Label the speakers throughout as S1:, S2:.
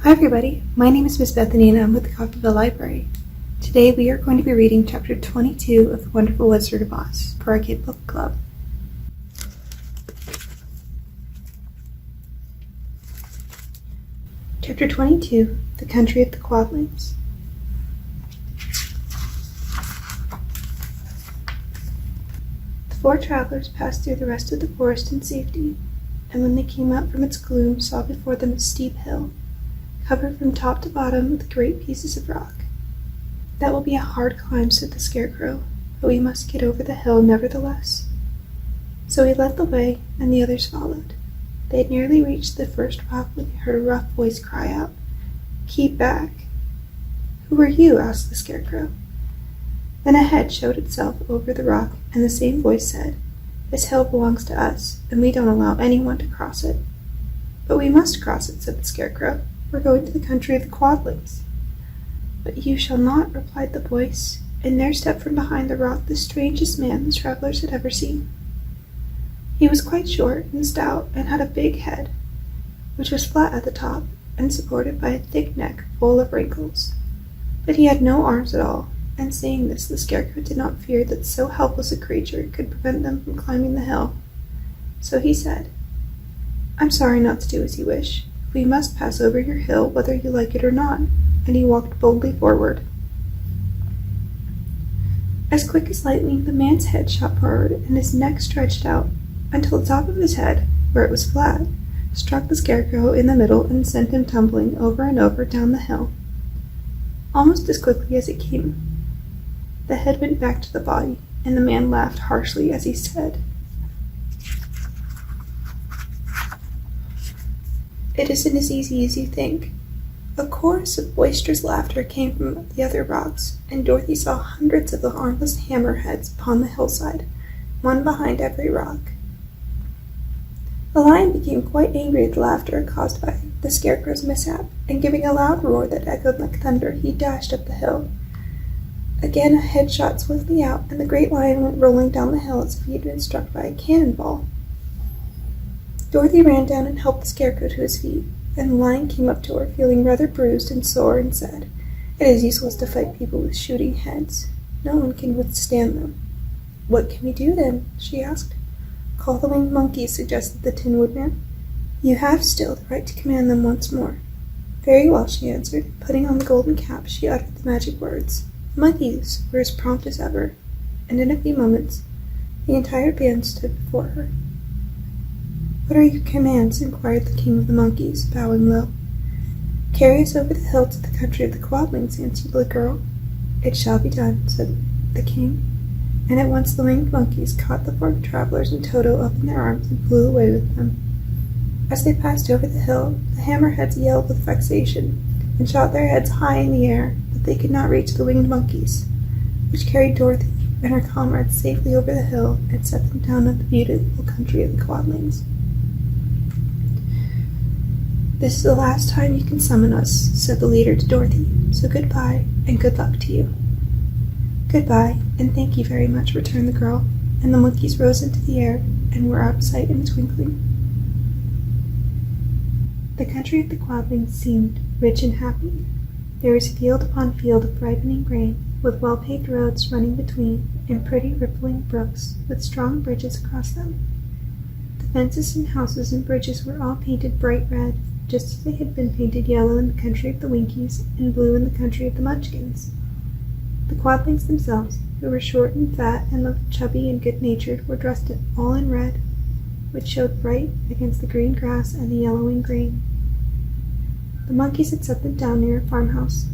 S1: Hi everybody, my name is Miss Bethany and I'm with the Coffeyville Library. Today we are going to be reading Chapter 22 of The Wonderful Wizard of Oz for our Kid Book Club. Chapter 22, The Country of the Quadlings. The four travelers passed through the rest of the forest in safety, and when they came out from its gloom saw before them a steep hill, covered from top to bottom with great pieces of rock. "That will be a hard climb," said the Scarecrow, "but we must get over the hill nevertheless." So he led the way, and the others followed. They had nearly reached the first rock when they heard a rough voice cry out, "Keep back!" "Who are you?" asked the Scarecrow. Then a head showed itself over the rock, and the same voice said, "This hill belongs to us, and we don't allow anyone to cross it." "But we must cross it," said the Scarecrow. "We're going to the country of the Quadlings." "But you shall not," replied the voice, and there stepped from behind the rock the strangest man the travelers had ever seen. He was quite short and stout and had a big head, which was flat at the top and supported by a thick neck full of wrinkles. But he had no arms at all, and seeing this the Scarecrow did not fear that so helpless a creature could prevent them from climbing the hill. So he said, "I'm sorry not to do as you wish. We must pass over your hill whether you like it or not," and he walked boldly forward. As quick as lightning the man's head shot forward and his neck stretched out until the top of his head, where it was flat, struck the Scarecrow in the middle and sent him tumbling over and over down the hill. Almost as quickly as it came, the head went back to the body, and the man laughed harshly as he said, "It isn't as easy as you think." A chorus of boisterous laughter came from the other rocks, and Dorothy saw hundreds of the armless hammerheads upon the hillside, one behind every rock. The lion became quite angry at the laughter caused by the Scarecrow's mishap, and giving a loud roar that echoed like thunder, he dashed up the hill. Again a head shot swiftly out, and the great lion went rolling down the hill as if he had been struck by a cannonball. Dorothy ran down and helped the Scarecrow to his feet, and the lion came up to her, feeling rather bruised and sore, and said, "It is useless to fight people with shooting heads. No one can withstand them." "What can we do, then?" she asked. "Call the winged monkeys," suggested the Tin Woodman. "You have still the right to command them once more." "Very well," she answered. Putting on the golden cap, she uttered the magic words. The monkeys were as prompt as ever, and in a few moments the entire band stood before her. "What are your commands?" inquired the King of the Monkeys, bowing low. "Carry us over the hill to the country of the Quadlings," answered the girl. "It shall be done," said the king, and at once the winged monkeys caught the four travelers and Toto up in their arms and flew away with them. As they passed over the hill, the hammerheads yelled with vexation and shot their heads high in the air, but they could not reach the winged monkeys, which carried Dorothy and her comrades safely over the hill and set them down in the beautiful country of the Quadlings. "This is the last time you can summon us," said the leader to Dorothy, "so goodbye and good luck to you." "Goodbye, and thank you very much," returned the girl, and the monkeys rose into the air and were out of sight in a twinkling. The country of the Quadlings seemed rich and happy. There was field upon field of ripening grain, with well-paved roads running between, and pretty rippling brooks with strong bridges across them. The fences and houses and bridges were all painted bright red, just as they had been painted yellow in the country of the Winkies and blue in the country of the Munchkins. The Quadlings themselves, who were short and fat and looked chubby and good-natured, were dressed all in red, which showed bright against the green grass and the yellowing grain. The monkeys had set them down near a farmhouse,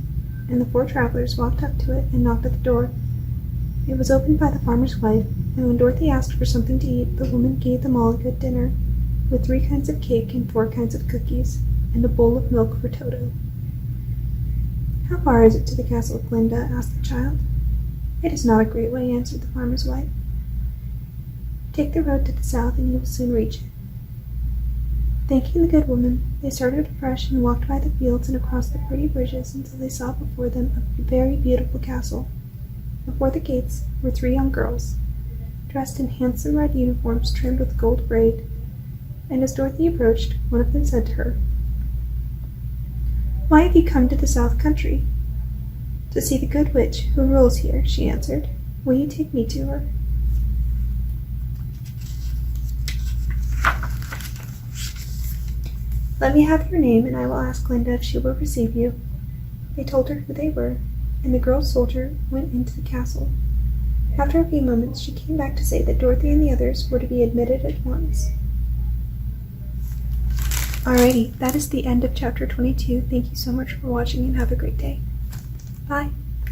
S1: and the four travelers walked up to it and knocked at the door. It was opened by the farmer's wife, and when Dorothy asked for something to eat, the woman gave them all a good dinner, with 3 kinds of cake and 4 kinds of cookies, and a bowl of milk for Toto. "How far is it to the castle of Glinda?" asked the child. "It is not a great way," answered the farmer's wife. "Take the road to the south and you will soon reach it." Thanking the good woman, they started afresh and walked by the fields and across the pretty bridges until they saw before them a very beautiful castle. Before the gates were 3 young girls, dressed in handsome red uniforms trimmed with gold braid, and as Dorothy approached, one of them said to her, Why have you come to the South Country? To see the good witch who rules here, she answered. Will you take me to her? Let me have your name, and I will ask Glinda if she will receive you. They told her who they were, and the girl soldier went into the castle. After a few moments, she came back to say that Dorothy and the others were to be admitted at once. Alrighty, that is the end of chapter 22. Thank you so much for watching and have a great day. Bye.